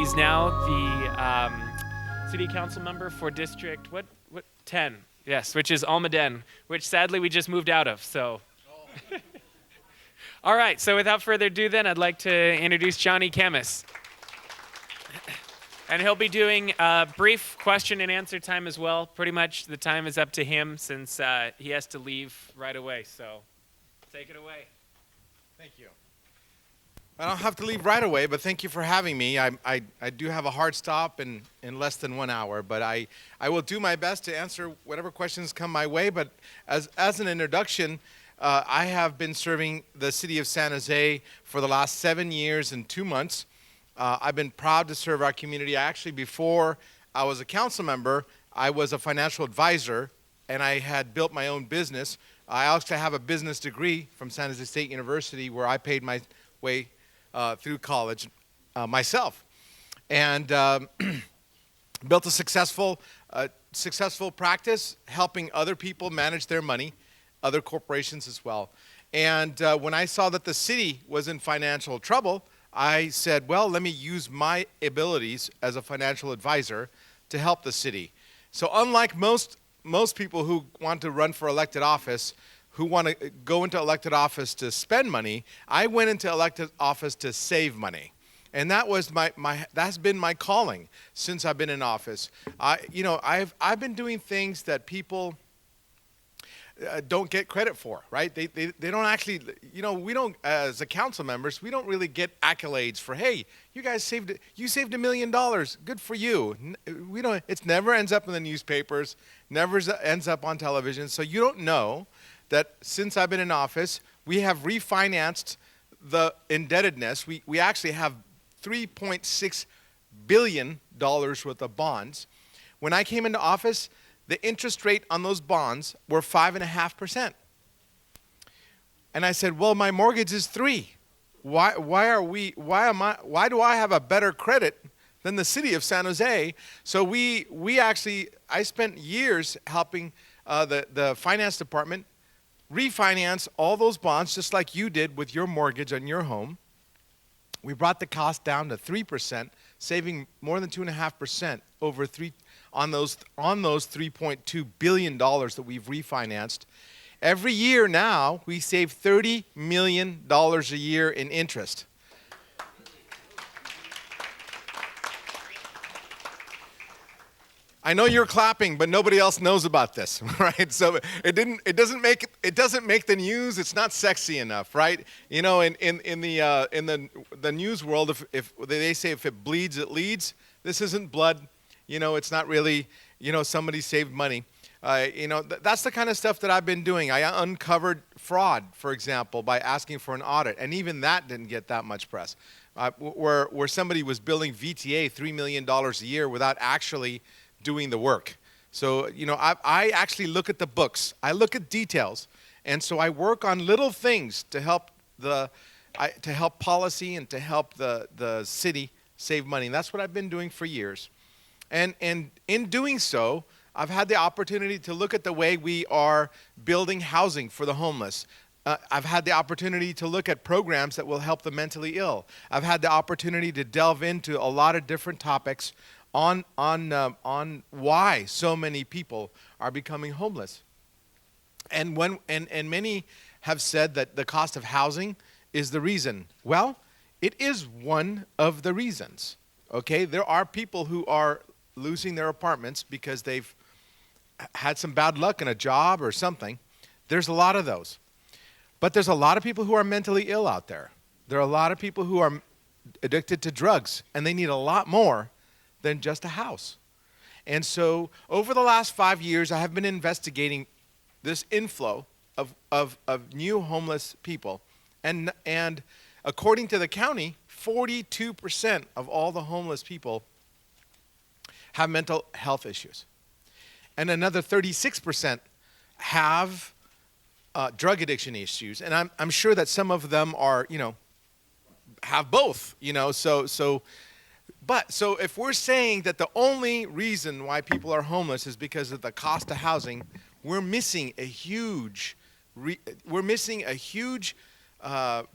He's now the city council member for District 10. Yes, which is Almaden, which sadly we just moved out of. So, all right. So without further ado, then I'd like to introduce Johnny Khamis, and he'll be doing a brief question and answer time as well. Pretty much the time is up to him since he has to leave right away. So, take it away. Thank you. I don't have to leave right away, but thank you for having me. I do have a hard stop in less than 1 hour, but I will do my best to answer whatever questions come my way. But as an introduction, I have been serving the city of San Jose for the last 7 years and 2 months. I've been proud to serve our community. Actually, before I was a council member, I was a financial advisor, and I had built my own business. I also have a business degree from San Jose State University, where I paid my way through college myself, and built a successful practice helping other people manage their money, other corporations as well. And when I saw that the city was in financial trouble, I said, well, let me use my abilities as a financial advisor to help the city. So unlike most people who want to run for elected office, who want to go into elected office to spend money, I went into elected office to save money. And that was that's been my calling since I've been in office. I've been doing things that people don't get credit for, right? They don't actually, we don't, as a council members, we don't really get accolades for, hey, you guys saved $1 million, good for you. We don't, it never ends up in the newspapers, never ends up on television, so you don't know that since I've been in office, we have refinanced the indebtedness. We actually have $3.6 billion worth of bonds. When I came into office, the interest rate on those bonds were 5.5%. And I said, well, my mortgage is 3%. Why do I have a better credit than the city of San Jose? So I spent years helping the finance department refinance all those bonds just like you did with your mortgage on your home. We brought the cost down to 3%, saving more than 2.5% on those $3.2 billion that we've refinanced. Every year now, we save $30 million a year in interest. I know you're clapping, but nobody else knows about this, right? So it doesn't make the news. It's not sexy enough, right? In the news world, if they say if it bleeds, it leads. This isn't blood. It's not really, somebody saved money. That's the kind of stuff that I've been doing. I uncovered fraud, for example, by asking for an audit, and even that didn't get that much press. Where somebody was billing VTA $3 million a year without actually doing the work. So, I actually look at the books. I look at details. And so I work on little things to help policy and to help the city save money. And that's what I've been doing for years. And in doing so, I've had the opportunity to look at the way we are building housing for the homeless. I've had the opportunity to look at programs that will help the mentally ill. I've had the opportunity to delve into a lot of different topics on why so many people are becoming homeless. And many have said that the cost of housing is the reason. Well, it is one of the reasons. Okay, there are people who are losing their apartments because they've had some bad luck in a job or something. There's a lot of those. But there's a lot of people who are mentally ill out there. There are a lot of people who are addicted to drugs, and they need a lot more than just a house. And so over the last 5 years, I have been investigating this inflow of new homeless people. And according to the county, 42% of all the homeless people have mental health issues. And another 36% have drug addiction issues. And I'm sure that some of them are, have both, So if we're saying that the only reason why people are homeless is because of the cost of housing, we're missing a huge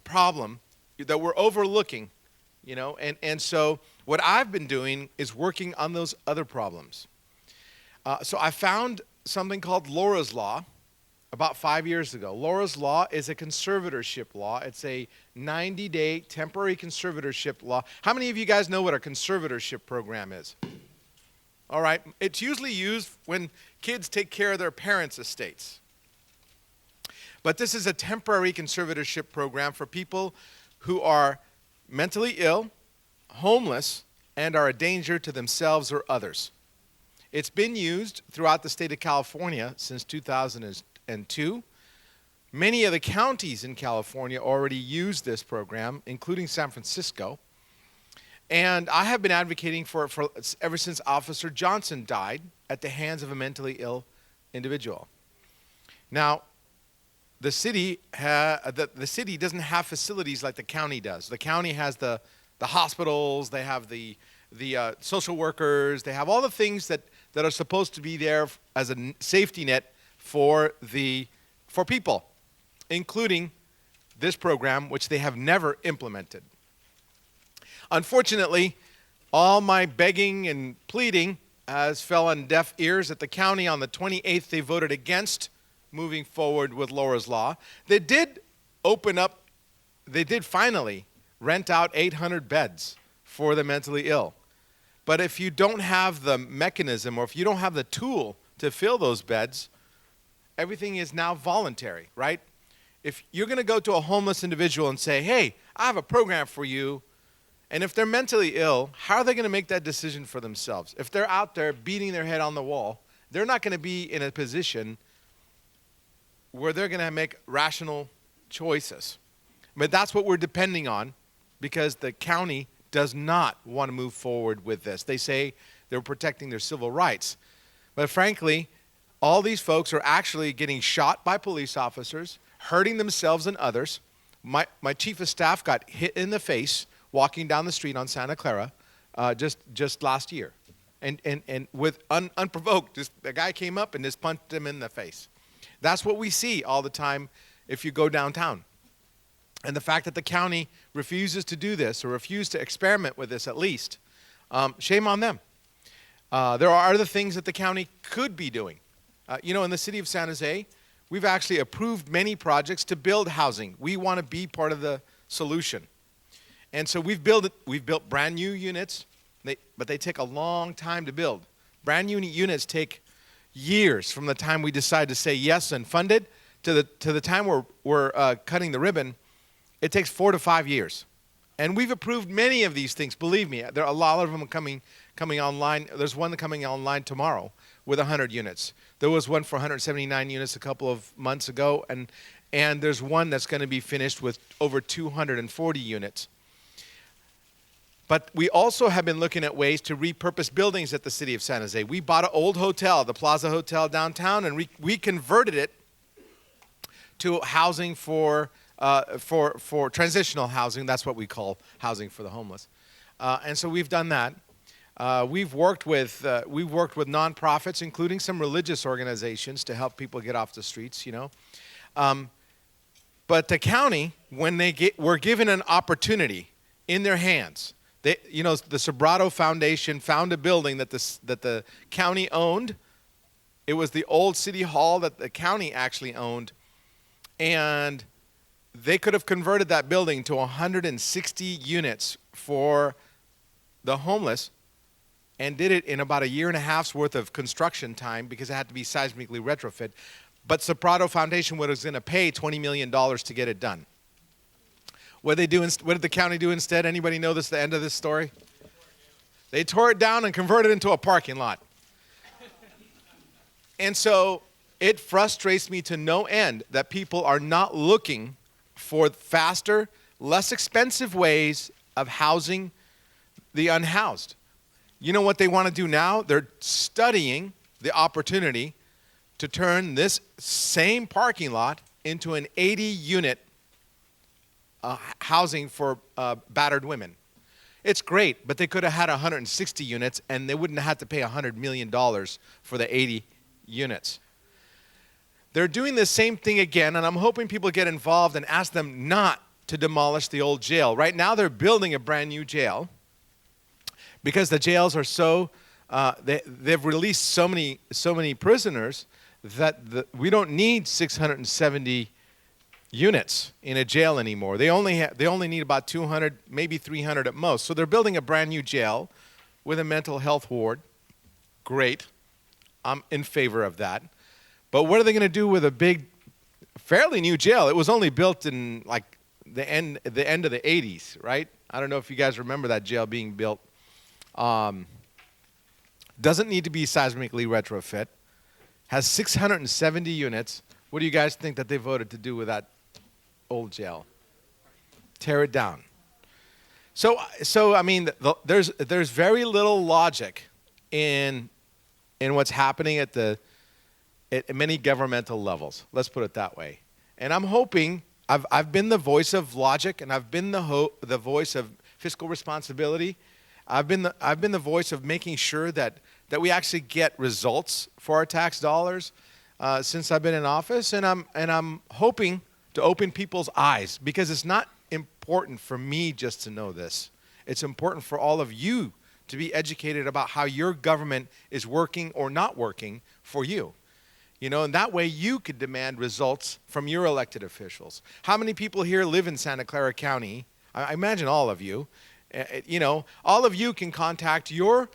problem that we're overlooking, And so What I've been doing is working on those other problems. So I found something called Laura's Law about 5 years ago. Laura's Law is a conservatorship law. It's a 90-day temporary conservatorship law. How many of you guys know what a conservatorship program is? All right. It's usually used when kids take care of their parents' estates. But this is a temporary conservatorship program for people who are mentally ill, homeless, and are a danger to themselves or others. It's been used throughout the state of California since 2002. Many of the counties in California already use this program, including San Francisco. And I have been advocating for it ever since Officer Johnson died at the hands of a mentally ill individual. Now, the city doesn't have facilities like the county does. The county has the hospitals, they have the social workers, they have all the things that are supposed to be there as a safety net for people, including this program, which they have never implemented. Unfortunately, all my begging and pleading has fell on deaf ears. At the county on the 28th, they voted against moving forward with Laura's Law. They did finally rent out 800 beds for the mentally ill. But if you don't have the mechanism or if you don't have the tool to fill those beds, everything is now voluntary, right? If you're going to go to a homeless individual and say, hey, I have a program for you, and if they're mentally ill, how are they going to make that decision for themselves? If they're out there beating their head on the wall, they're not going to be in a position where they're going to make rational choices. But that's what we're depending on because the county does not want to move forward with this. They say they're protecting their civil rights. But frankly, all these folks are actually getting shot by police officers, hurting themselves and others. My chief of staff got hit in the face walking down the street on Santa Clara just last year. And with unprovoked, the guy came up and just punched him in the face. That's what we see all the time if you go downtown. And the fact that the county refuses to do this or refuse to experiment with this at least, shame on them. There are other things that the county could be doing. In the city of San Jose, we've actually approved many projects to build housing. We want to be part of the solution. And so we've built brand new units, but they take a long time to build. Brand new units take years from the time we decide to say yes and fund it to the time we're cutting the ribbon. It takes 4 to 5 years. And we've approved many of these things. Believe me, there are a lot of them coming online. There's one coming online tomorrow with 100 units. There was one for 179 units a couple of months ago, and there's one that's going to be finished with over 240 units. But we also have been looking at ways to repurpose buildings at the city of San Jose. We bought an old hotel, the Plaza Hotel downtown, and we converted it to housing for transitional housing. That's what we call housing for the homeless. And so we've done that. We've worked with nonprofits, including some religious organizations, to help people get off the streets. But the county, when were given an opportunity in their hands, the Sobrato Foundation found a building that the county owned. It was the old city hall that the county actually owned, and they could have converted that building to 160 units for the homeless and did it in about a year and a half's worth of construction time because it had to be seismically retrofit. But Sobrato Foundation was going to pay $20 million to get it done. What did the county do instead? Anybody know the end of this story? They tore it down and converted it into a parking lot. And so it frustrates me to no end that people are not looking for faster, less expensive ways of housing the unhoused. You know what they want to do now? They're studying the opportunity to turn this same parking lot into an 80-unit housing for battered women. It's great, but they could have had 160 units, and they wouldn't have had to pay $100 million for the 80 units. They're doing the same thing again, and I'm hoping people get involved and ask them not to demolish the old jail. Right now, they're building a brand new jail, because the jails are so they've released so many prisoners that we don't need 670 units in a jail anymore. They only need about 200, maybe 300 at most. So they're building a brand new jail with a mental health ward. Great. I'm in favor of that. But what are they going to do with a big, fairly new jail? It was only built in like the end of the 80s, right? I don't know if you guys remember that jail being built. Doesn't need to be seismically retrofit. Has 670 units. What do you guys think that they voted to do with that old jail? Tear it down. So I mean, there's very little logic in what's happening at many governmental levels. Let's put it that way. And I'm hoping I've been the voice of logic, and I've been the voice of fiscal responsibility. I've been the voice of making sure that we actually get results for our tax dollars since I've been in office, and I'm hoping to open people's eyes, because it's not important for me just to know this. It's important for all of you to be educated about how your government is working or not working for you. You know, and that way you could demand results from your elected officials. How many people here live in Santa Clara County? I imagine all of you. You know, all of you can contact your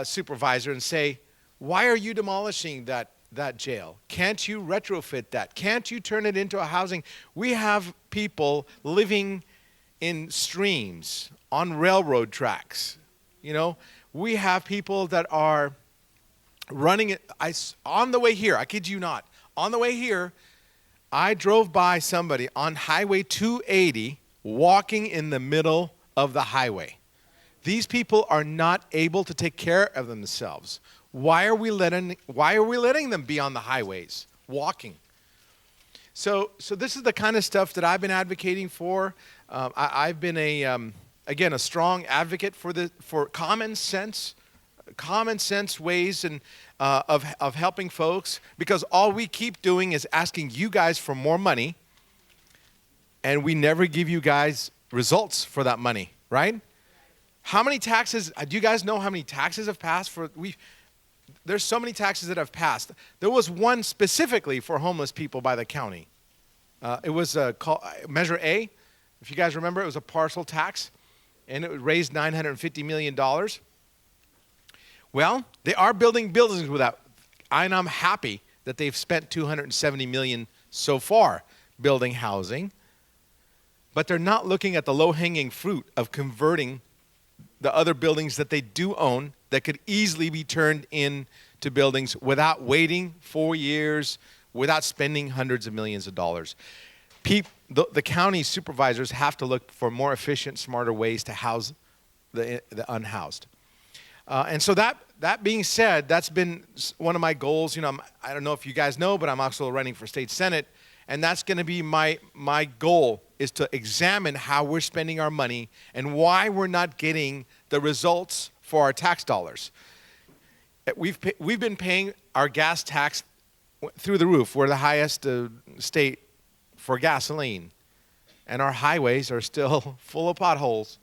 supervisor and say, why are you demolishing that jail? Can't you retrofit that? Can't you turn it into a housing? We have people living in streams, on railroad tracks. You know, we have people that are running it. On the way here, I kid you not, on the way here, I drove by somebody on Highway 280 walking in the middle of the highway. These people are not able to take care of themselves. Why are we letting them be on the highways walking? So this is the kind of stuff that I've been advocating for. I've been again a strong advocate for common sense ways and of helping folks, because all we keep doing is asking you guys for more money, and we never give you guys results for that money, right? How many taxes, do you guys know how many taxes have passed? There's so many taxes that have passed. There was one specifically for homeless people by the county. It was called Measure A. If you guys remember, it was a parcel tax, and it raised $950 million. Well, they are building buildings with that, and I'm happy that they've spent $270 million so far building housing, but they're not looking at the low-hanging fruit of converting the other buildings that they do own that could easily be turned into buildings without waiting 4 years, without spending hundreds of millions of dollars. The county supervisors have to look for more efficient, smarter ways to house the unhoused. And so that being said, that's been one of my goals. You know, I don't know if you guys know, but I'm also running for state senate, and that's going to be my goal, is to examine how we're spending our money and why we're not getting the results for our tax dollars. We've been paying our gas tax through the roof. We're the highest state for gasoline, and our highways are still full of potholes,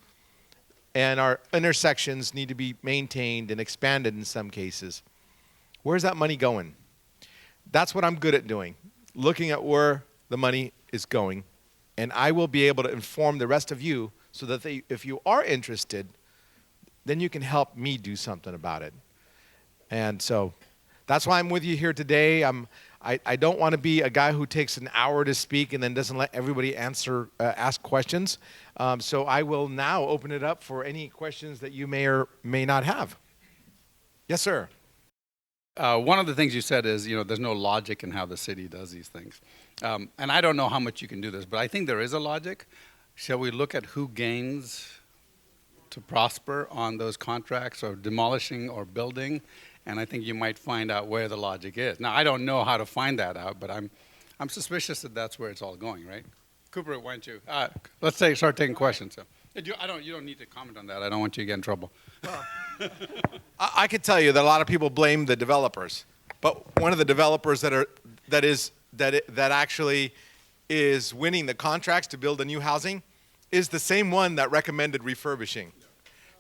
and our intersections need to be maintained and expanded in some cases. Where's that money going? That's what I'm good at doing, looking at where the money is going. And I will be able to inform the rest of you so that if you are interested, then you can help me do something about it. And so that's why I'm with you here today. I don't want to be a guy who takes an hour to speak and then doesn't let everybody ask questions. So I will now open it up for any questions that you may or may not have. Yes, sir. One of the things you said is, you know, there's no logic in how the city does these things. And I don't know how much you can do this, but I think there is a logic. Shall we look at who gains to prosper on those contracts, or demolishing or building? And I think you might find out where the logic is. Now, I don't know how to find that out, but I'm suspicious that that's where it's all going, right? Cooper, why don't you? Let's start taking questions. So, you don't need to comment on that. I don't want you to get in trouble. Well, I could tell you that a lot of people blame the developers, but one of the developers that actually is winning the contracts to build the new housing is the same one that recommended refurbishing.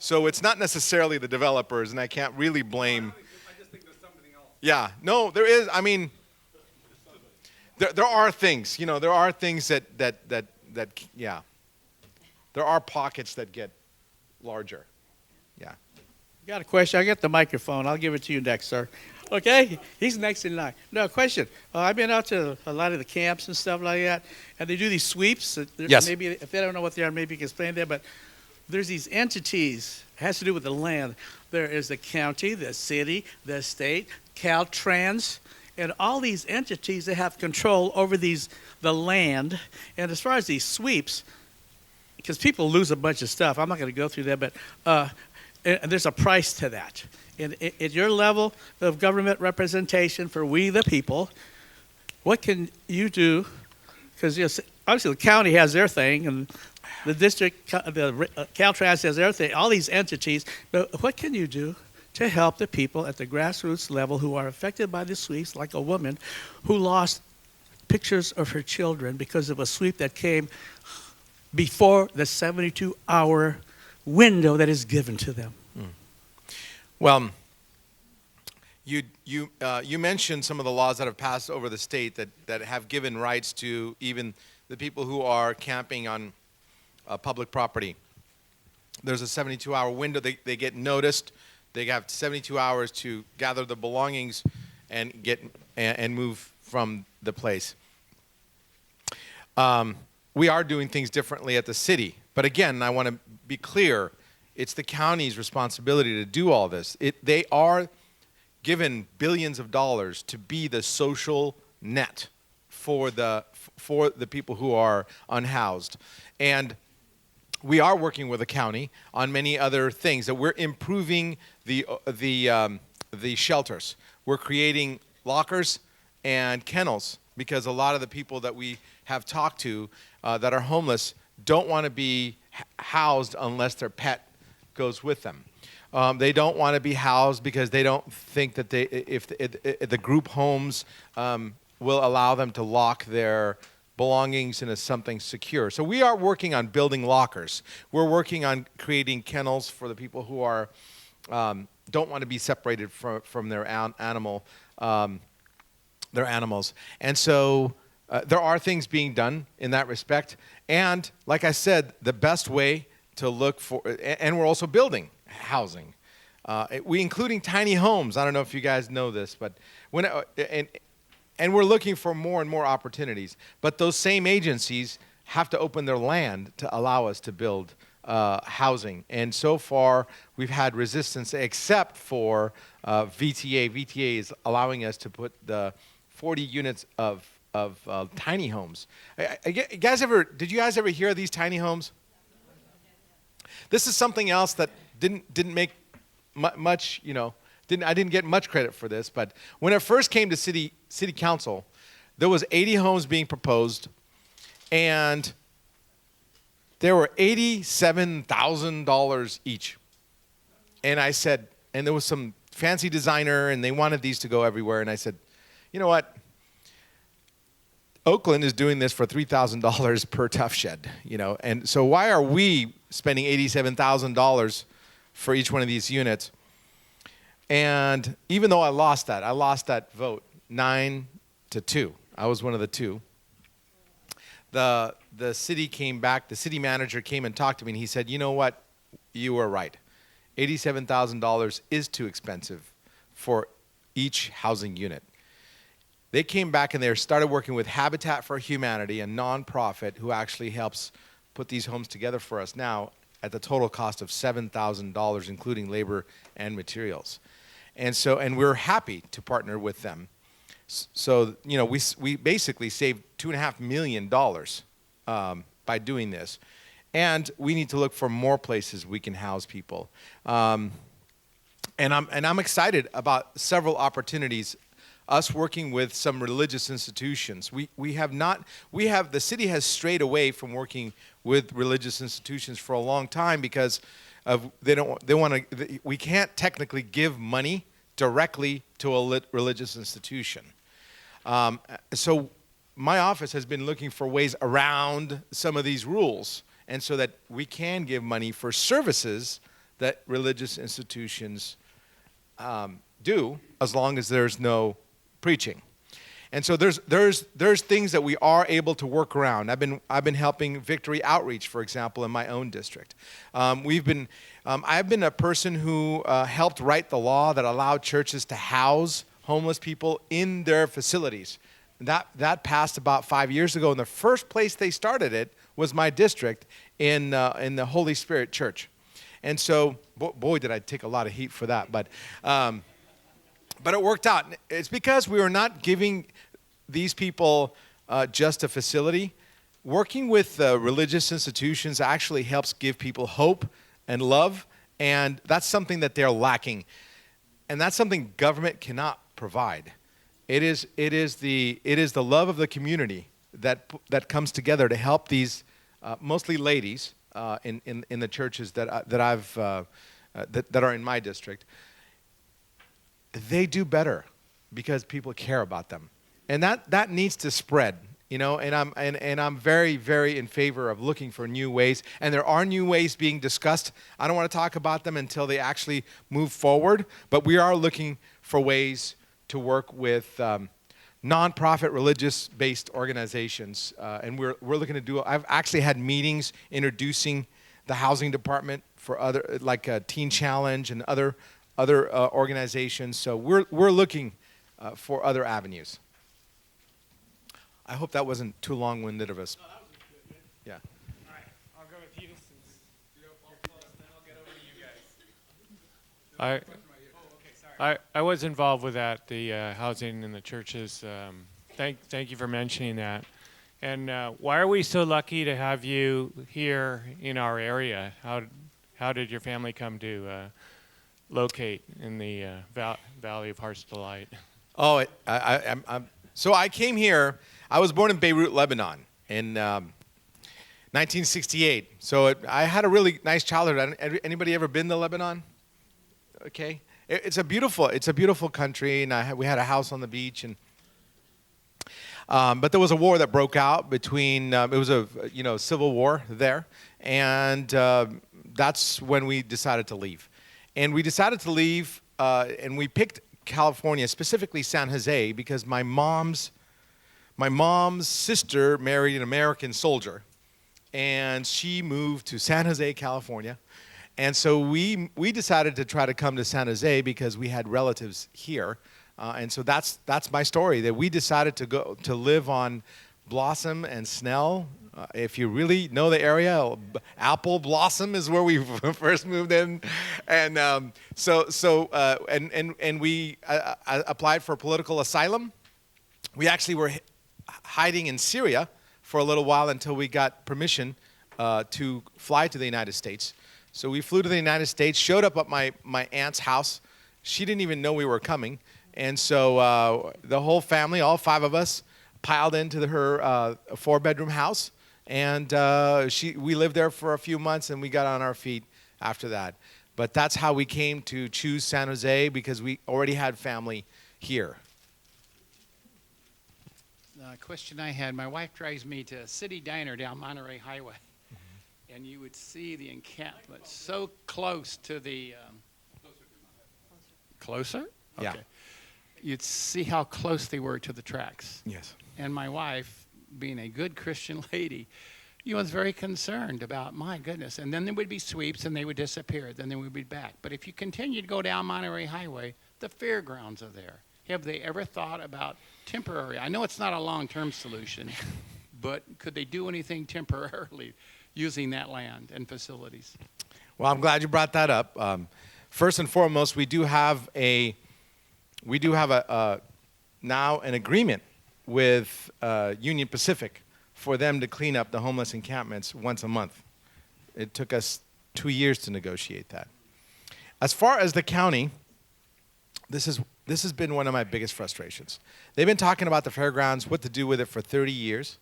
So it's not necessarily the developers, and I can't really blame. I just think there's something else. Yeah, no, there is. I mean, there are things. There are things that yeah. There are pockets that get larger. Yeah. Got a question? I got the microphone. I'll give it to you next, sir. Okay? He's next in line. No, question. I've been out to a lot of the camps and stuff like that, and they do these sweeps. Yes. Maybe if they don't know what they are, maybe you can explain that. But there's these entities. It has to do with the land. There is the county, the city, the state, Caltrans, and all these entities that have control over the land. And as far as these sweeps, because people lose a bunch of stuff. I'm not going to go through that, but and there's a price to that. And at your level of government representation for we the people, what can you do? Because obviously the county has their thing, and the district, the Caltrans has their thing, all these entities. But what can you do to help the people at the grassroots level who are affected by the sweeps, like a woman who lost pictures of her children because of a sweep that came before the 72-hour window that is given to them? Well, you mentioned some of the laws that have passed over the state that have given rights to even the people who are camping on public property. There's a 72-hour window. They get noticed. They have 72 hours to gather the belongings and move from the place. We are doing things differently at the city. But again, I want to be clear, it's the county's responsibility to do all this. They are given billions of dollars to be the social net for the people who are unhoused. And we are working with the county on many other things. That we're improving the shelters. We're creating lockers and kennels because a lot of the people that we have talked to that are homeless don't want to be housed unless their pet goes with them. They don't want to be housed because they don't think that if the group homes will allow them to lock their belongings into something secure. So we are working on building lockers. We're working on creating kennels for the people who are don't want to be separated from their animals. And so there are things being done in that respect. And like I said, the best way to look for, and we're also building housing. We including tiny homes. I don't know if you guys know this, but and we're looking for more and more opportunities. But those same agencies have to open their land to allow us to build housing. And so far, we've had resistance, except for VTA. VTA is allowing us to put the 40 units of tiny homes. Did you guys ever hear of these tiny homes? This is something else that didn't make much, I didn't get much credit for this, but when it first came to city council, there was 80 homes being proposed, and there were $87,000 each. And I said, and there was some fancy designer, and they wanted these to go everywhere, and I said, you know what? Oakland is doing this for $3,000 per tough shed, and so why are we spending $87,000 for each one of these units? And even though I lost that vote 9-2. I was one of the two. The city came back. The city manager came and talked to me, and he said, "You know what? You were right. $87,000 is too expensive for each housing unit." They came back and they started working with Habitat for Humanity, a nonprofit who actually helps put these homes together for us now at the total cost of $7,000, including labor and materials. And we're happy to partner with them. So, we basically saved $2.5 million by doing this. And we need to look for more places we can house people. And I'm excited about several opportunities. Us working with some religious institutions. The city has strayed away from working with religious institutions for a long time because we can't technically give money directly to a religious institution. So my office has been looking for ways around some of these rules, and so that we can give money for services that religious institutions do, as long as there's no preaching. And so there's things that we are able to work around. I've been helping Victory Outreach, for example, in my own district. I've been a person who helped write the law that allowed churches to house homeless people in their facilities. That passed about 5 years ago, and the first place they started it was my district in the Holy Spirit Church. And so, boy, did I take a lot of heat for that, but it worked out. It's because we were not giving these people just a facility. Working with religious institutions actually helps give people hope and love, and that's something that they're lacking. And that's something government cannot provide. It is the love of the community that comes together to help these mostly ladies in the churches that are in my district. They do better because people care about them, and that needs to spread, you know. And I'm very, very in favor of looking for new ways, and there are new ways being discussed. I don't want to talk about them until they actually move forward, but we are looking for ways to work with nonprofit religious-based organizations, and we're looking to do. I've actually had meetings introducing the housing department for other, like Teen Challenge and other organizations. So we're looking for other avenues. I hope that wasn't too long-winded of us. Yeah. All right, I'll go with you since you're close, then I'll get over to you guys. I was involved with that, the housing in the churches. Thank you for mentioning that. And why are we so lucky to have you here in our area? How did your family come to locate in the Valley of Heart's Delight? Oh, so I came here. I was born in Beirut, Lebanon, in 1968. So I had a really nice childhood. Anybody ever been to Lebanon? Okay, it's a beautiful country, and we had a house on the beach, and but there was a war that broke out between. It was a civil war there, and that's when we decided to leave. And we decided to leave, and we picked California, specifically San Jose, because my mom's sister married an American soldier, and she moved to San Jose, California. And so we decided to try to come to San Jose because we had relatives here. And so that's my story, that we decided to go to live on Blossom and Snell. If you really know the area, Apple Blossom is where we first moved in, and we applied for political asylum. We actually were hiding in Syria for a little while until we got permission to fly to the United States. So we flew to the United States, showed up at my aunt's house. She didn't even know we were coming, and so the whole family, all 5 of us, piled into her 4-bedroom house. And we lived there for a few months, and we got on our feet after that. But that's how we came to choose San Jose, because we already had family here. The question I had, my wife drives me to a city diner down Monterey Highway, and you would see the encampment so close to the... Closer? Yeah. Okay. You'd see how close they were to the tracks. Yes. And my wife, being a good Christian lady, was very concerned about, my goodness. And then there would be sweeps, and they would disappear. Then they would be back. But if you continue to go down Monterey Highway, the fairgrounds are there. Have they ever thought about temporary? I know it's not a long-term solution, but could they do anything temporarily using that land and facilities? Well, I'm glad you brought that up. First and foremost, we do have now an agreement with Union Pacific for them to clean up the homeless encampments once a month. It took us 2 years to negotiate that. As far as the county, this has been one of my biggest frustrations. They've been talking about the fairgrounds, what to do with it, for 30 years.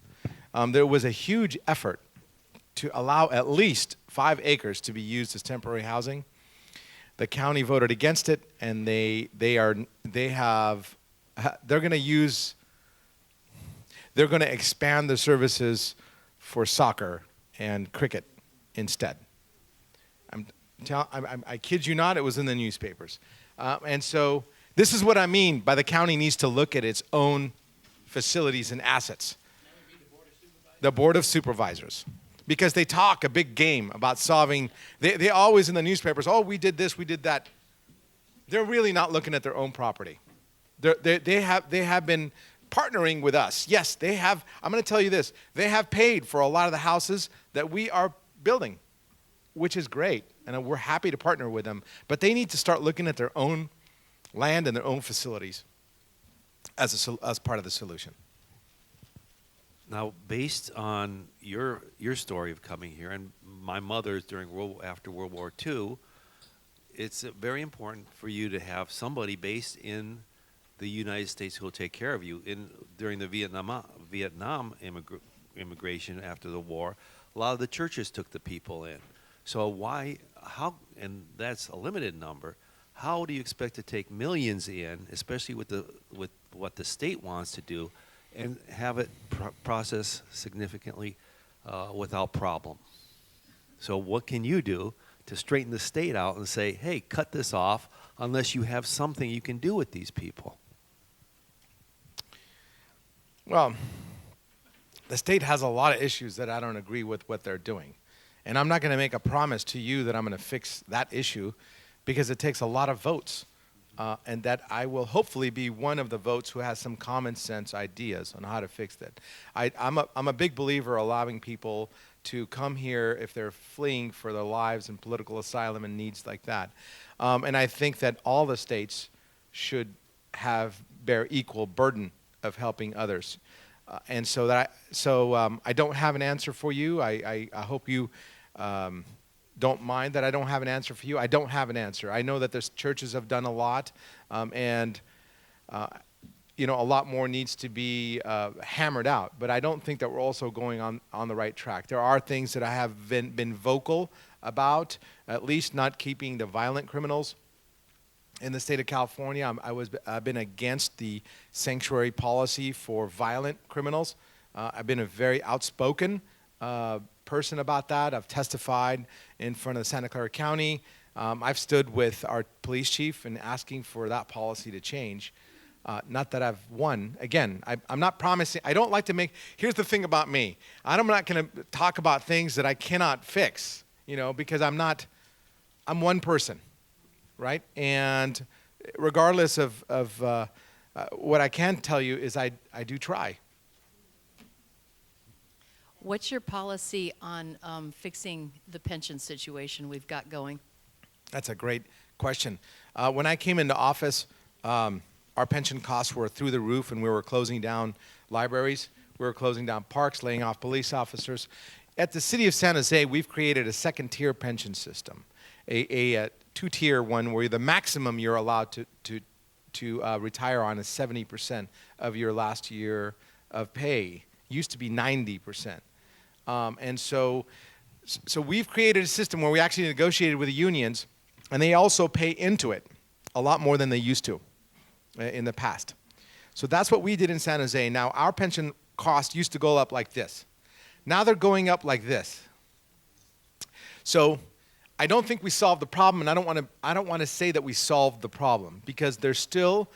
There was a huge effort to allow at least 5 acres to be used as temporary housing. The county voted against it, and they're going to expand the services for soccer and cricket instead. I kid you not, it was in the newspapers. And so this is what I mean by the county needs to look at its own facilities and assets. The Board of Supervisors. Because they talk a big game about solving, they always in the newspapers, oh, we did this, we did that. They're really not looking at their own property. They have been partnering with us. Yes, they have. I'm going to tell you this. They have paid for a lot of the houses that we are building, which is great. And we're happy to partner with them. But they need to start looking at their own land and their own facilities as part of the solution. Now, based on your story of coming here and my mother's after World War II, it's very important for you to have somebody based in the United States who will take care of you. During the Vietnam immigration after the war, a lot of the churches took the people in. So how, and that's a limited number, how do you expect to take millions in, especially with what the state wants to do, and have it process significantly without problem? So what can you do to straighten the state out and say, hey, cut this off unless you have something you can do with these people? Well, the state has a lot of issues that I don't agree with what they're doing. And I'm not going to make a promise to you that I'm going to fix that issue because it takes a lot of votes. And that I will hopefully be one of the votes who has some common sense ideas on how to fix that. I'm a big believer allowing people to come here if they're fleeing for their lives and political asylum and needs like that. And I think that all the states should bear equal burden of helping others. And so I don't have an answer for you. I hope you don't mind that I don't have an answer for you. I don't have an answer. I know that the churches have done a lot, and a lot more needs to be hammered out. But I don't think that we're also going on the right track. There are things that I have been vocal about, at least not keeping the violent criminals in the state of California. I've been against the sanctuary policy for violent criminals. I've been a very outspoken person about that. I've testified in front of Santa Clara County. I've stood with our police chief in asking for that policy to change. Not that I've won. Again, I'm not promising. I don't like to make. Here's the thing about me. I'm not going to talk about things that I cannot fix. Because I'm one person, right? And regardless of what I can tell you is I do try. What's your policy on fixing the pension situation we've got going? That's a great question. When I came into office, our pension costs were through the roof, and we were closing down libraries. We were closing down parks, laying off police officers. At the city of San Jose, we've created a second-tier pension system, a two-tier one where the maximum you're allowed to retire on is 70% of your last year of pay. Used to be 90%. And so we've created a system where we actually negotiated with the unions, and they also pay into it a lot more than they used to in the past. So that's what we did in San Jose. Now, our pension cost used to go up like this. Now they're going up like this. So I don't think we solved the problem, and I don't want to say that we solved the problem because there's still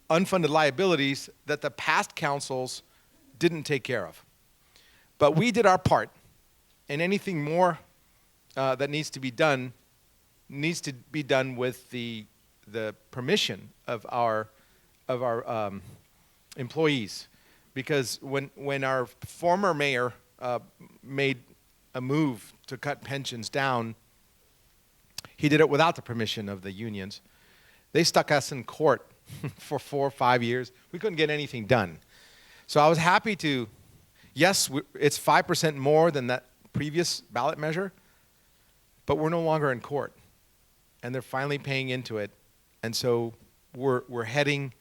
unfunded liabilities that the past councils didn't take care of. But we did our part, and anything more that needs to be done with the permission of our employees, because when our former mayor made a move to cut pensions down, he did it without the permission of the unions. They stuck us in court for 4 or 5 years. We couldn't get anything done. So I was happy to. Yes, it's 5% more than that previous ballot measure, but we're no longer in court, and they're finally paying into it, and so we're heading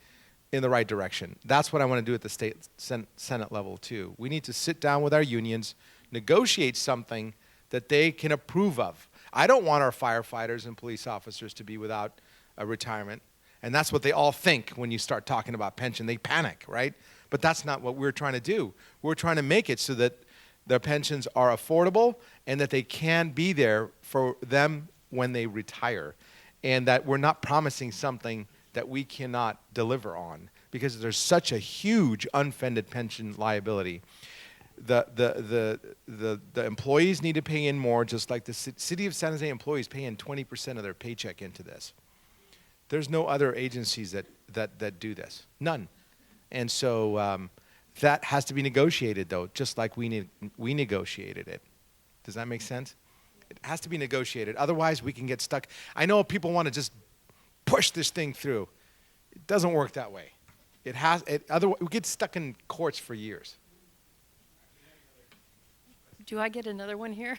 in the right direction. That's what I want to do at the state Senate level too. We need to sit down with our unions, negotiate something that they can approve of. I don't want our firefighters and police officers to be without a retirement, and that's what they all think when you start talking about pension. They panic, right? But that's not what we're trying to do. We're trying to make it so that their pensions are affordable and that they can be there for them when they retire, and that we're not promising something that we cannot deliver on because there's such a huge unfunded pension liability. The employees need to pay in more, just like the city of San Jose employees pay in 20% of their paycheck into this. There's no other agencies that do this, none. And so that has to be negotiated, though, just like we negotiated it. Does that make sense? It has to be negotiated. Otherwise, we can get stuck. I know people want to just push this thing through. It doesn't work that way. Otherwise, we get stuck in courts for years. Do I get another one here?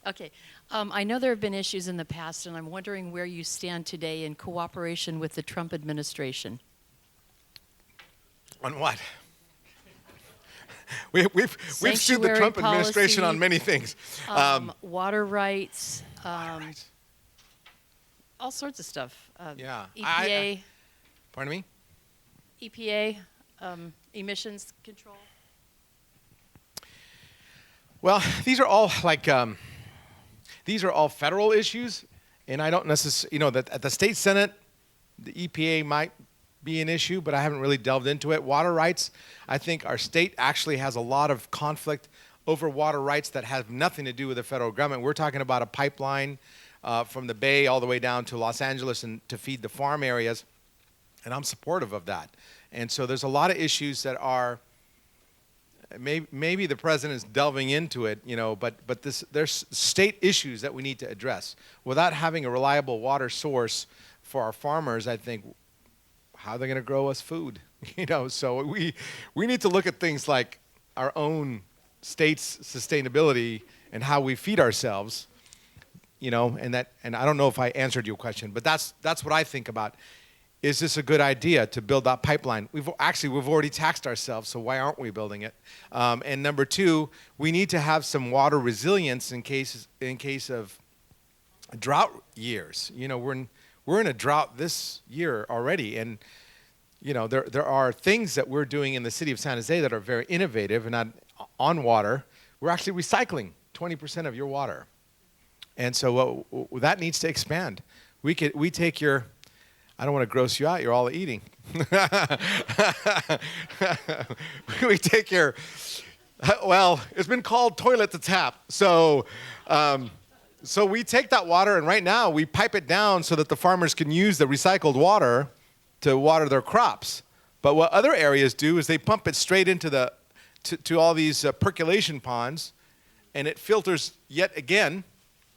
Okay. I know there have been issues in the past, and I'm wondering where you stand today in cooperation with the Trump administration. On what? We've sued the Trump administration on many things. Water rights, all sorts of stuff. Yeah. EPA. Pardon me? EPA, emissions control. Well, these are all federal issues, and I don't necessarily, that at the state senate, the EPA might be an issue, but I haven't really delved into it. Water rights, I think our state actually has a lot of conflict over water rights that have nothing to do with the federal government. We're talking about a pipeline from the Bay all the way down to Los Angeles and to feed the farm areas, and I'm supportive of that. And so there's a lot of issues that are, maybe the president's delving into it, but there's state issues that we need to address. Without having a reliable water source for our farmers, I think, how are they going to grow us food? So we need to look at things like our own state's sustainability and how we feed ourselves, and I don't know if I answered your question, but that's what I think about. Is this a good idea to build that pipeline? We've already taxed ourselves, so why aren't we building it? And number two, we need to have some water resilience in case of drought years. We're in a drought this year already, and there are things that we're doing in the city of San Jose that are very innovative and on water. We're actually recycling 20% of your water, and so that needs to expand. We take your, I don't want to gross you out. You're all eating. We take your, it's been called toilet to tap. So we take that water, and right now we pipe it down so that the farmers can use the recycled water to water their crops. But what other areas do is they pump it straight into to all these percolation ponds, and it filters yet again,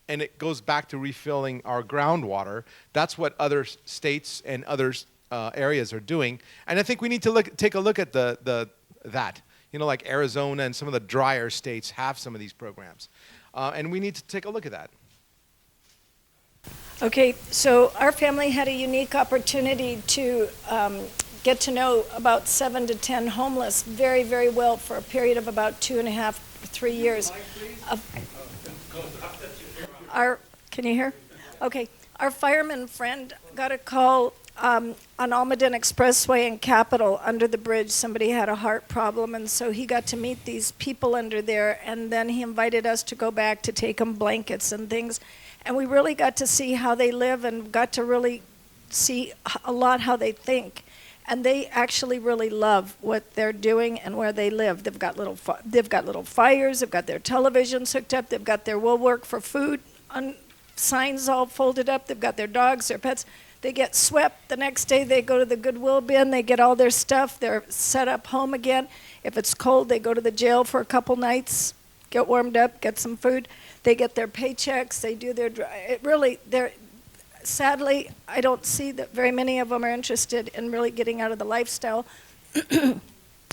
and it goes back to refilling our groundwater. That's what other states and other areas are doing. And I think we need to take a look at that. Like Arizona and some of the drier states have some of these programs. And we need to take a look at that. Okay, so our family had a unique opportunity to get to know about 7 to 10 homeless very, very well for a period of about 2.5, 3 years. Can you hear? Okay. Our fireman friend got a call on Almaden Expressway in Capitol under the bridge. Somebody had a heart problem, and so he got to meet these people under there, and then he invited us to go back to take them blankets and things. And we really got to see how they live and got to really see a lot how they think. And they actually really love what they're doing and where they live. They've got little fires, they've got their televisions hooked up, they've got their "We'll work for food" on signs all folded up, they've got their dogs, their pets. They get swept. The next day they go to the Goodwill bin, they get all their stuff, they're set up home again. If it's cold, they go to the jail for a couple nights, get warmed up, get some food. They get their paychecks, they do their, sadly, I don't see that very many of them are interested in really getting out of the lifestyle.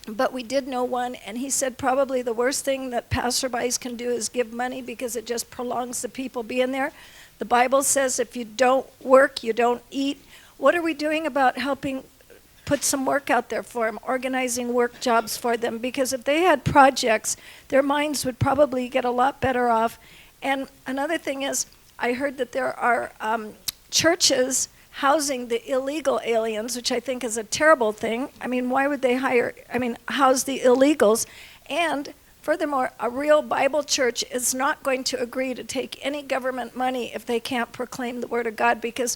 But we did know one, and he said probably the worst thing that passerbys can do is give money because it just prolongs the people being there. The Bible says if you don't work, you don't eat. What are we doing about helping put some work out there for them, organizing work jobs for them? Because if they had projects, their minds would probably get a lot better off. And another thing is, I heard that there are churches housing the illegal aliens, which I think is a terrible thing. I mean, why would they house the illegals? And Furthermore, a real Bible church is not going to agree to take any government money if they can't proclaim the Word of God, because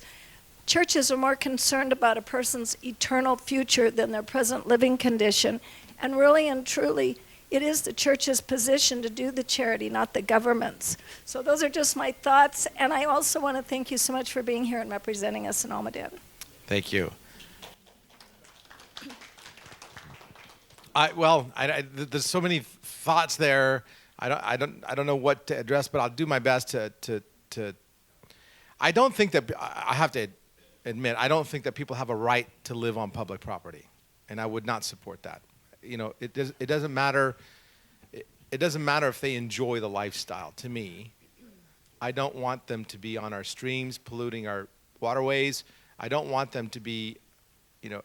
churches are more concerned about a person's eternal future than their present living condition. And really and truly, it is the church's position to do the charity, not the government's. So those are just my thoughts. And I also want to thank you so much for being here and representing us in Almaden. Thank you. There's so many thoughts there. I don't know what to address, but I'll do my best to. I don't think that I have to admit, I don't think that people have a right to live on public property, and I would not support that. You know, it doesn't matter. It doesn't matter if they enjoy the lifestyle. To me, I don't want them to be on our streams, polluting our waterways. I don't want them to be, you know,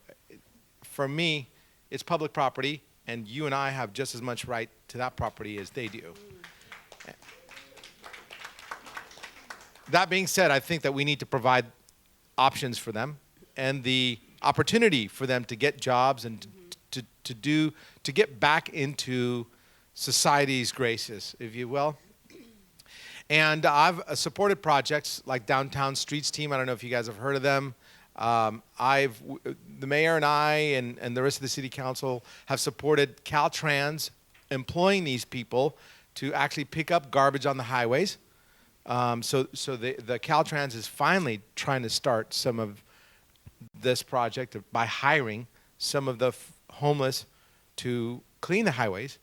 for me, it's public property, and you and I have just as much right to that property as they do. That being said, I think that we need to provide options for them and the opportunity for them to get jobs and to get back into society's graces, if you will. And I've supported projects like Downtown Streets Team. I don't know if you guys have heard of them. The mayor and I and the rest of the city council have supported Caltrans employing these people to actually pick up garbage on the highways. So the Caltrans is finally trying to start some of this project by hiring some of the homeless to clean the highways.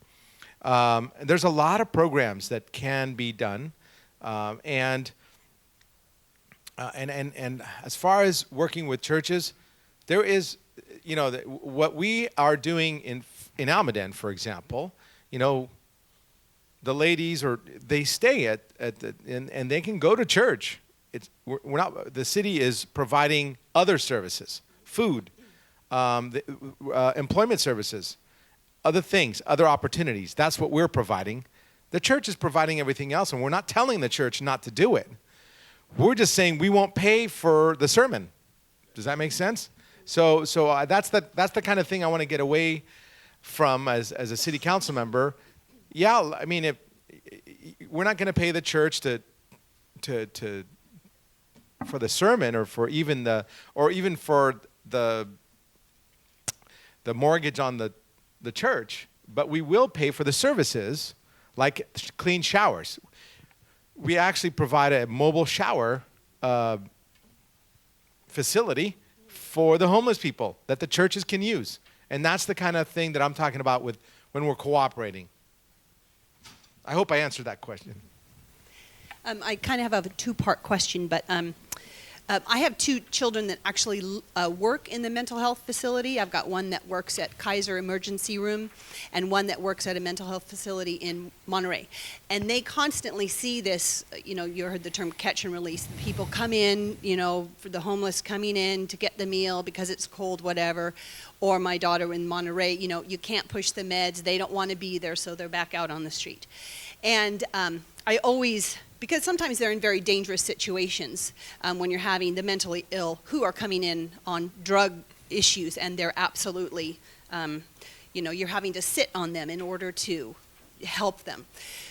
There's a lot of programs that can be done, and as far as working with churches, there is, you know, what we are doing in Almaden, for example. You know, the ladies they stay and they can go to church. We're not. The city is providing other services, food, employment services, other things, other opportunities. That's what we're providing. The church is providing everything else, and we're not telling the church not to do it. We're just saying we won't pay for the sermon. Does that make sense? So that's the kind of thing I want to get away from as a city council member. Yeah, I mean, if we're not going to pay the church for the sermon or even for the mortgage on the church, but we will pay for the services like clean showers. We actually provide a mobile shower facility for the homeless people that the churches can use. And that's the kind of thing that I'm talking about when we're cooperating. I hope I answered that question. I kind of have a two-part question, but I have two children that actually work in the mental health facility. I've got one that works at Kaiser Emergency Room and one that works at a mental health facility in Monterey. And they constantly see this, you know, you heard the term catch and release. People come in, you know, for the homeless coming in to get the meal because it's cold, whatever. Or my daughter in Monterey, you know, you can't push the meds. They don't want to be there, so they're back out on the street. And I always... because sometimes they're in very dangerous situations when you're having the mentally ill who are coming in on drug issues, and they're absolutely, you know, you're having to sit on them in order to help them.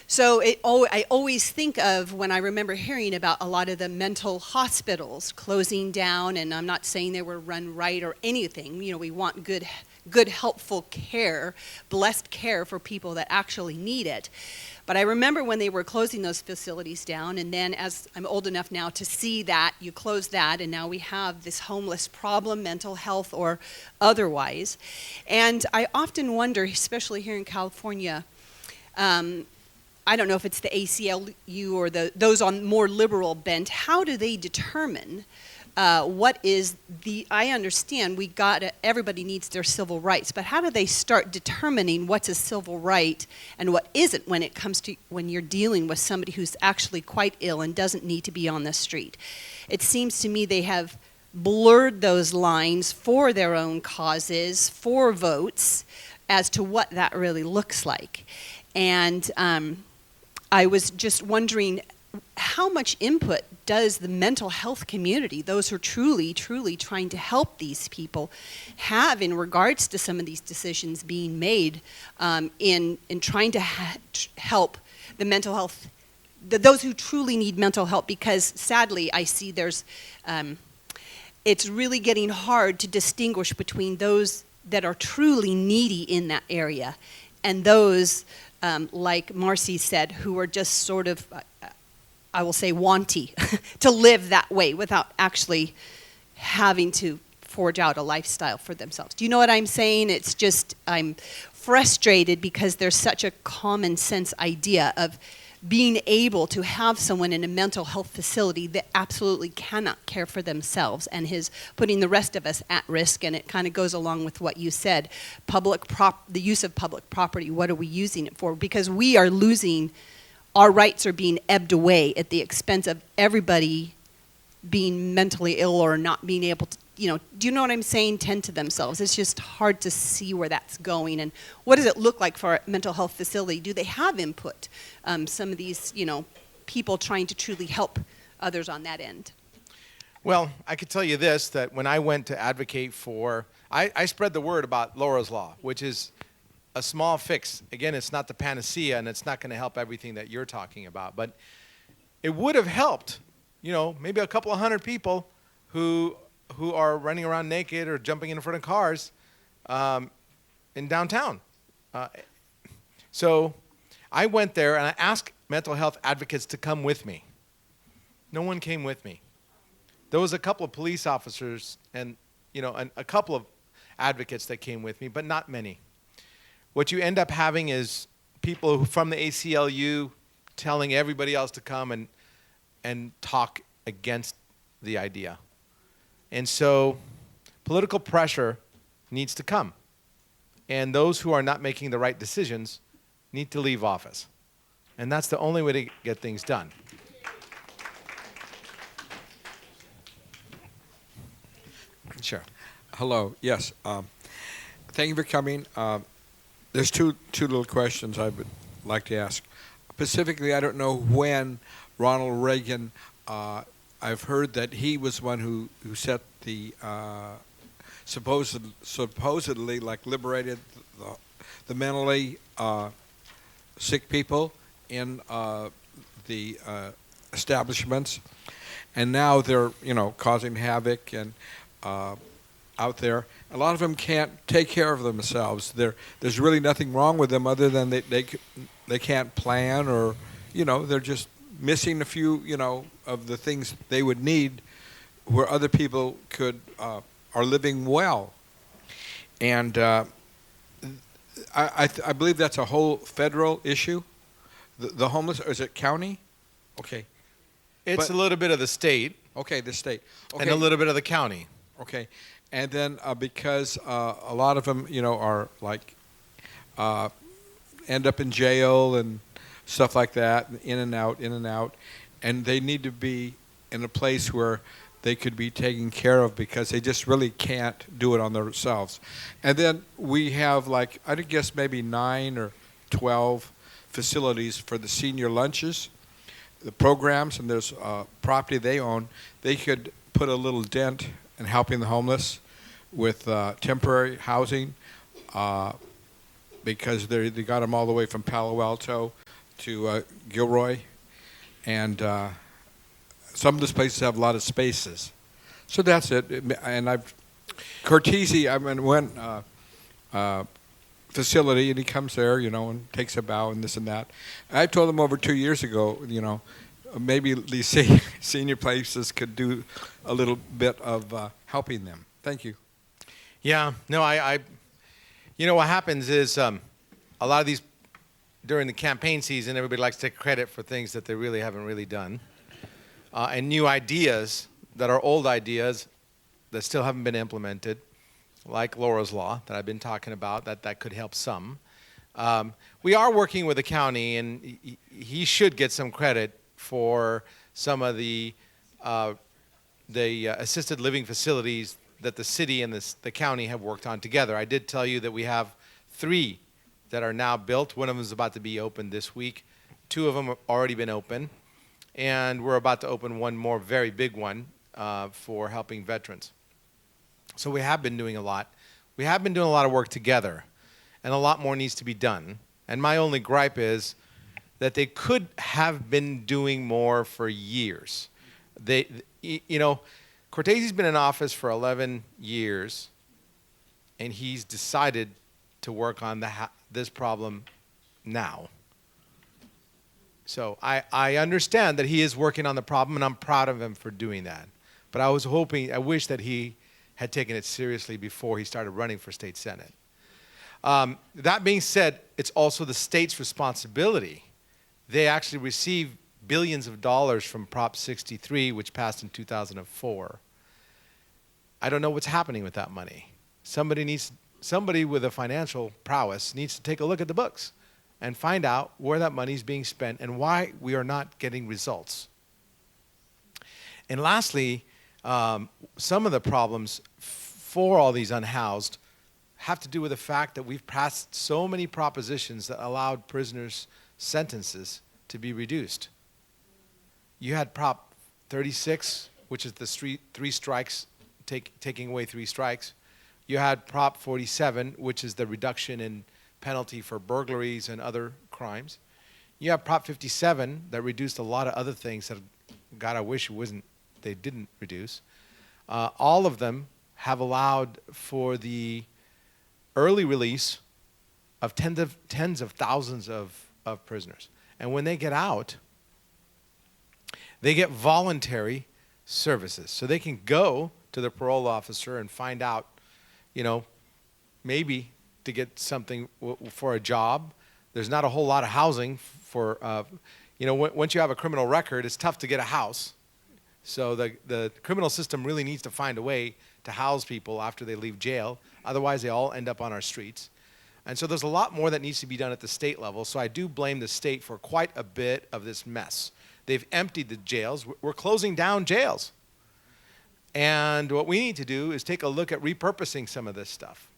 So I always think of when I remember hearing about a lot of the mental hospitals closing down, and I'm not saying they were run right or anything. You know, we want good, helpful care, blessed care for people that actually need it. But I remember when they were closing those facilities down, and then as I'm old enough now to see that, you close that, and now we have this homeless problem, mental health or otherwise. And I often wonder, especially here in California, I don't know if it's the ACLU or those on more liberal bent, how do they determine what is I understand everybody needs their civil rights, but how do they start determining what's a civil right and what isn't when you're dealing with somebody who's actually quite ill and doesn't need to be on the street? It seems to me they have blurred those lines for their own causes, for votes, as to what that really looks like. And I was just wondering, how much input does the mental health community, those who are truly, truly trying to help these people, have in regards to some of these decisions being made in trying to help the mental health, those who truly need mental help? Because sadly, I see it's really getting hard to distinguish between those that are truly needy in that area and those, like Marcy said, who are just sort of, I will say, wanty to live that way without actually having to forge out a lifestyle for themselves. Do you know what I'm saying? It's just, I'm frustrated because there's such a common sense idea of being able to have someone in a mental health facility that absolutely cannot care for themselves and is putting the rest of us at risk. And it kind of goes along with what you said, the use of public property. What are we using it for? Because we are losing, our rights are being ebbed away at the expense of everybody being mentally ill or not being able to, do you know what I'm saying, tend to themselves. It's just hard to see where that's going. And what does it look like for a mental health facility? Do they have input? Some of these, people trying to truly help others on that end. Well, I could tell you this, that when I went to advocate for, I spread the word about Laura's Law, which is a small fix. Again, it's not the panacea, and it's not going to help everything that you're talking about. But it would have helped, maybe a couple of hundred people who are running around naked or jumping in front of cars in downtown. So I went there and I asked mental health advocates to come with me. No one came with me. There was a couple of police officers and a couple of advocates that came with me, but not many. What you end up having is people from the ACLU telling everybody else to come and talk against the idea. And so political pressure needs to come. And those who are not making the right decisions need to leave office. And that's the only way to get things done. Sure. Hello. Yes. Thank you for coming. There's two little questions I would like to ask. Specifically, I don't know when Ronald Reagan, I've heard that he was one who set the supposedly liberated the mentally sick people in the establishments, and now they're causing havoc and out there. A lot of them can't take care of themselves. There's really nothing wrong with them other than they can't plan, or they're just missing a few of the things they would need where other people are living well. And I believe that's a whole federal issue. The homeless, or is it county? Okay. It's a little bit of the state. Okay, the state. Okay. And a little bit of the county. Okay. And then because a lot of them, are end up in jail and stuff like that, in and out, and they need to be in a place where they could be taken care of because they just really can't do it on themselves. And then we have I guess maybe 9 or 12 facilities for the senior lunches, the programs, and there's property they own. They could put a little dent in helping the homeless with temporary housing because they got them all the way from Palo Alto to Gilroy, and some of those places have a lot of spaces. So that's it. And Cortese, I'm in one facility, and he comes there, and takes a bow and this and that. I told him over 2 years ago, maybe these senior places could do a little bit of helping them. Thank you. Yeah. No, what happens is a lot of these, during the campaign season, everybody likes to take credit for things that they really haven't really done. And new ideas that are old ideas that still haven't been implemented, like Laura's Law that I've been talking about, that could help some. We are working with the county, and he should get some credit for some of the assisted living facilities that the city and the county have worked on together. I did tell you that we have 3 that are now built. One of them is about to be opened this week. 2 of them have already been open. and we're about to open one more very big one for helping veterans. So we have been doing a lot. We have been doing a lot of work together, and a lot more needs to be done. And my only gripe is that they could have been doing more for years. Cortese's been in office for 11 years, and he's decided to work on this problem now. So I understand that he is working on the problem, and I'm proud of him for doing that. But I wish that he had taken it seriously before he started running for state senate. That being said, it's also the state's responsibility. They actually receive billions of dollars from Prop 63, which passed in 2004. I don't know what's happening with that money. Somebody with a financial prowess needs to take a look at the books and find out where that money is being spent and why we are not getting results. And lastly, some of the problems for all these unhoused have to do with the fact that we've passed so many propositions that allowed prisoners' sentences to be reduced. You had Prop 36, which is the three strikes, taking away 3 strikes. You had Prop 47, which is the reduction in penalty for burglaries and other crimes. You have Prop 57 that reduced a lot of other things that, God, I wish they didn't reduce. All of them have allowed for the early release of tens of thousands of prisoners. And when they get out, they get voluntary services. So they can go to the parole officer and find out, maybe to get something for a job. There's not a whole lot of housing for, once you have a criminal record, it's tough to get a house. So the criminal system really needs to find a way to house people after they leave jail. Otherwise, they all end up on our streets. And so there's a lot more that needs to be done at the state level. So I do blame the state for quite a bit of this mess. They've emptied the jails. We're closing down jails. And what we need to do is take a look at repurposing some of this stuff.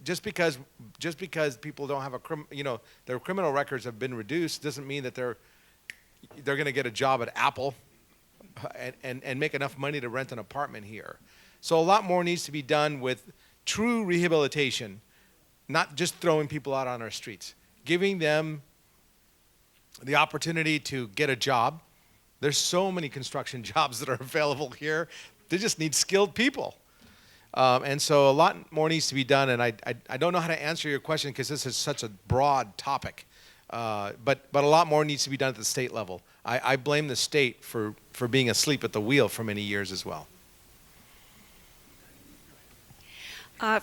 Just because people don't have their criminal records have been reduced doesn't mean that they're going to get a job at Apple and make enough money to rent an apartment here. So a lot more needs to be done with true rehabilitation, not just throwing people out on our streets, giving them the opportunity to get a job. There's so many construction jobs that are available here. They just need skilled people. And so a lot more needs to be done, and I don't know how to answer your question because this is such a broad topic. But a lot more needs to be done at the state level. I blame the state for being asleep at the wheel for many years as well.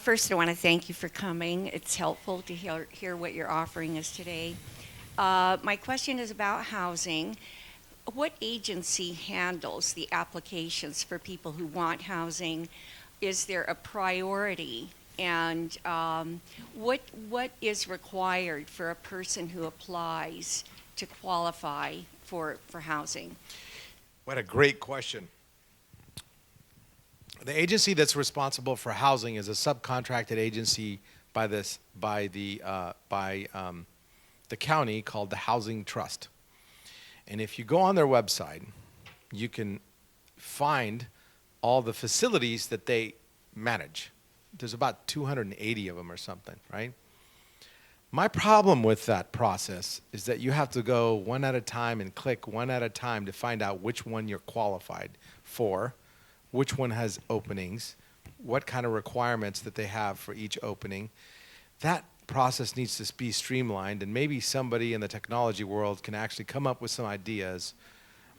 First, I want to thank you for coming. It's helpful to hear what you're offering us today. My question is about housing. What agency handles the applications for people who want housing? Is there a priority? And what is required for a person who applies to qualify for housing? What a great question. The agency that's responsible for housing is a subcontracted agency by the county called the Housing Trust. And if you go on their website, you can find all the facilities that they manage. There's about 280 of them or something, right? My problem with that process is that you have to go one at a time and click one at a time to find out which one you're qualified for, which one has openings, what kind of requirements that they have for each opening. That process needs to be streamlined, and maybe somebody in the technology world can actually come up with some ideas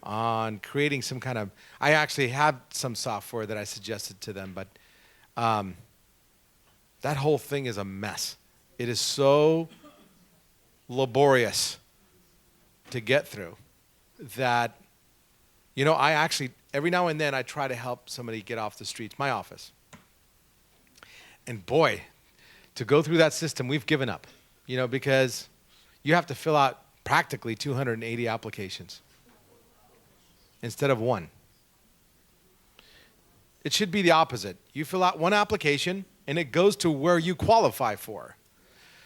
on creating some kind of, I actually have some software that I suggested to them, but that whole thing is a mess. It is so laborious to get through that, I actually, every now and then I try to help somebody get off the streets, my office. And boy, to go through that system, we've given up, because you have to fill out practically 280 applications instead of one. It should be the opposite. You fill out one application, and it goes to where you qualify for.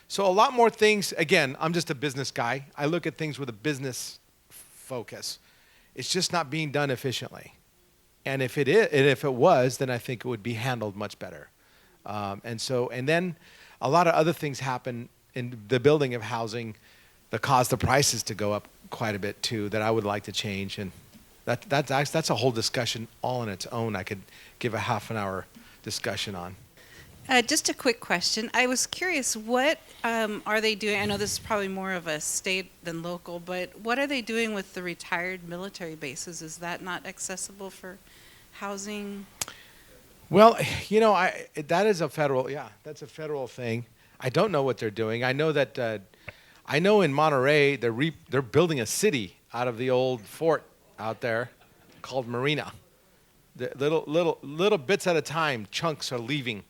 So a lot more things. Again, I'm just a business guy. I look at things with a business focus. It's just not being done efficiently. And if it is, and if it was, then I think it would be handled much better. And then a lot of other things happen in the building of housing that cause the prices to go up quite a bit too, that I would like to change. And that's a whole discussion all on its own. I could give a half an hour discussion on. Just a quick question. I was curious, what are they doing? I know this is probably more of a state than local, but what are they doing with the retired military bases? Is that not accessible for housing? Well, you know, that is a federal, that's a federal thing. I don't know what they're doing. I know that, I know in Monterey, they're building a city out of the old fort out there called Marina. The little bits at a time, chunks are leaving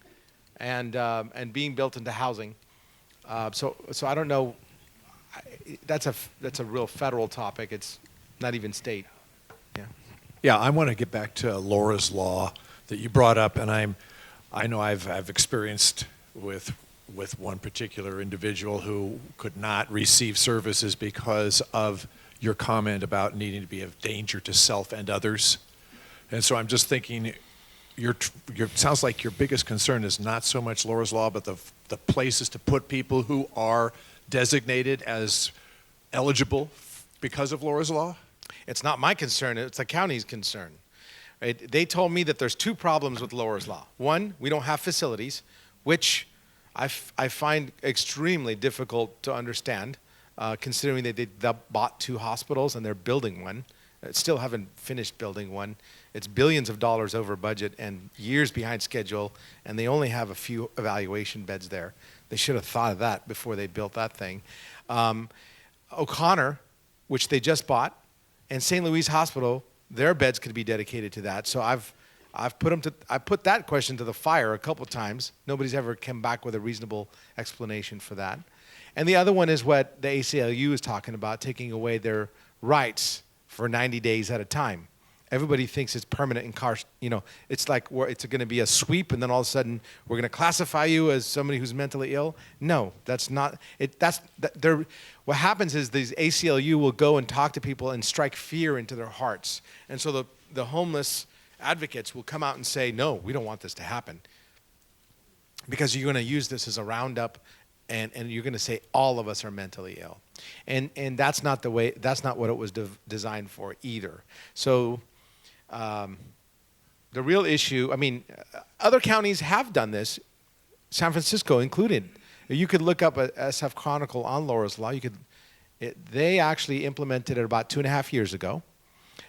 and being built into housing. So I don't know. That's a real federal topic. It's not even state. Yeah. Yeah, I want to get back to Laura's Law that you brought up, and I know I've experienced with one particular individual who could not receive services because of your comment about needing to be of danger to self and others. And so I'm just thinking, it sounds like your biggest concern is not so much Laura's Law, but the places to put people who are designated as eligible because of Laura's Law? It's not my concern. It's the county's concern. Right? They told me that there's two problems with Laura's Law. One, we don't have facilities, which I find extremely difficult to understand, considering that they bought 2 hospitals and they're building one. Still haven't finished building one. It's billions of dollars over budget and years behind schedule, and they only have a few evaluation beds there. They should have thought of that before they built that thing. O'Connor, which they just bought, and St. Louis Hospital, their beds could be dedicated to that. So I put that question to the fire a couple times. Nobody's ever come back with a reasonable explanation for that. And the other one is what the ACLU is talking about, taking away their rights for 90 days at a time. Everybody thinks it's permanent it's like it's going to be a sweep, and then all of a sudden we're going to classify you as somebody who's mentally ill. No, that's not it. What happens is these ACLU will go and talk to people and strike fear into their hearts, and so the homeless advocates will come out and say, no, we don't want this to happen, because you're going to use this as a roundup, and you're going to say all of us are mentally ill, and that's not the way. That's not what it was designed for either. So. The real issue, other counties have done this, San Francisco included. You could look up a SF Chronicle on Laura's Law. They actually implemented it about 2.5 years ago.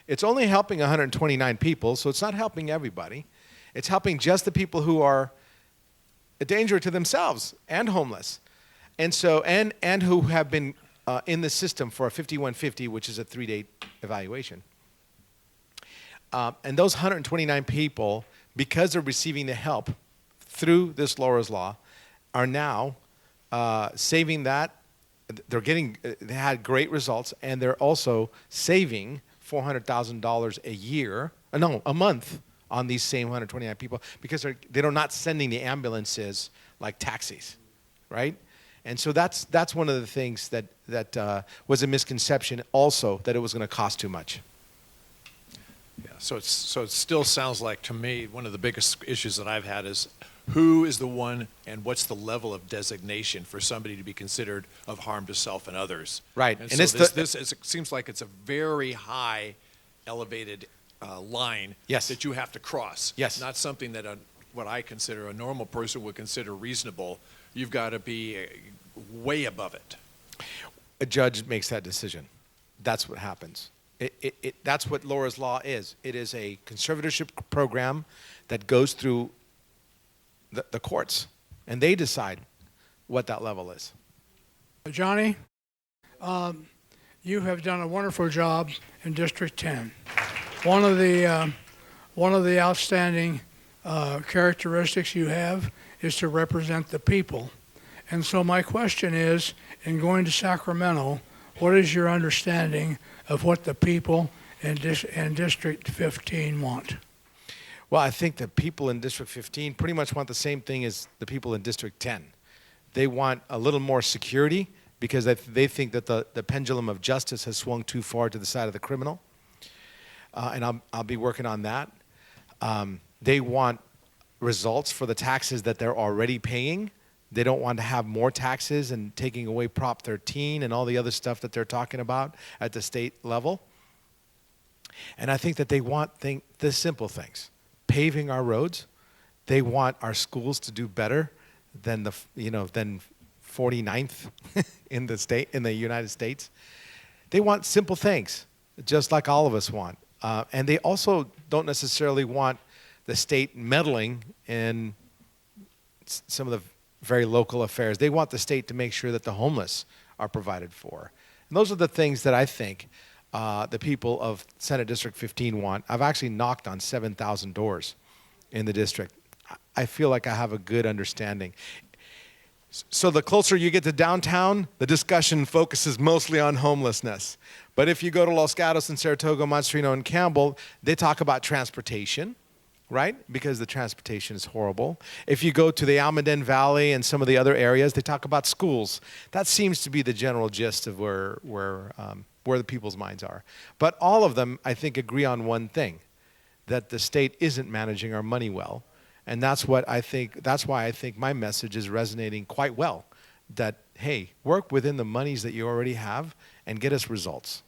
It's only helping 129 people, so it's not helping everybody. It's helping just the people who are a danger to themselves and homeless, and so and who have been in the system for a 5150, which is a 3-day evaluation. And those 129 people, because they're receiving the help through this Laura's Law, are now saving that. They had great results, and they're also saving $400,000 a month on these same 129 people, because they're not sending the ambulances like taxis, right? And so that's one of the things that was a misconception also, that it was going to cost too much. Yeah, so it still sounds like, to me, one of the biggest issues that I've had is who is the one and what's the level of designation for somebody to be considered of harm to self and others. Right. And so it seems like it's a very high, elevated line that you have to cross. Yes. Not something that what I consider a normal person would consider reasonable. You've got to be way above it. A judge makes that decision. That's what happens. That's what Laura's Law is. It is a conservatorship program that goes through the courts, and they decide what that level is. Johnny, you have done a wonderful job in District 10. One of the outstanding characteristics you have is to represent the people. And so my question is, in going to Sacramento, what is your understanding of what the people in District 15 want? Well, I think the people in District 15 pretty much want the same thing as the people in District 10. They want a little more security because they think that the pendulum of justice has swung too far to the side of the criminal. And I'll be working on that. They want results for the taxes that they're already paying. They don't want to have more taxes and taking away Prop 13 and all the other stuff that they're talking about at the state level. And I think that they want the simple things. Paving our roads. They want our schools to do better than than 49th in the United States. They want simple things, just like all of us want. And they also don't necessarily want the state meddling in some of the very local affairs. They want the state to make sure that the homeless are provided for. And those are the things that I think the people of Senate District 15 want. I've actually knocked on 7,000 doors in the district. I feel like I have a good understanding. So the closer you get to downtown, the discussion focuses mostly on homelessness. But if you go to Los Gatos and Saratoga, Montserino, and Campbell, they talk about transportation, right? Because the transportation is horrible. If you go to the Almaden Valley and some of the other areas, they talk about schools. That seems to be the general gist of where the people's minds are. But all of them, I think, agree on one thing, that the state isn't managing our money well. And that's why I think my message is resonating quite well, that, hey, work within the monies that you already have and get us results.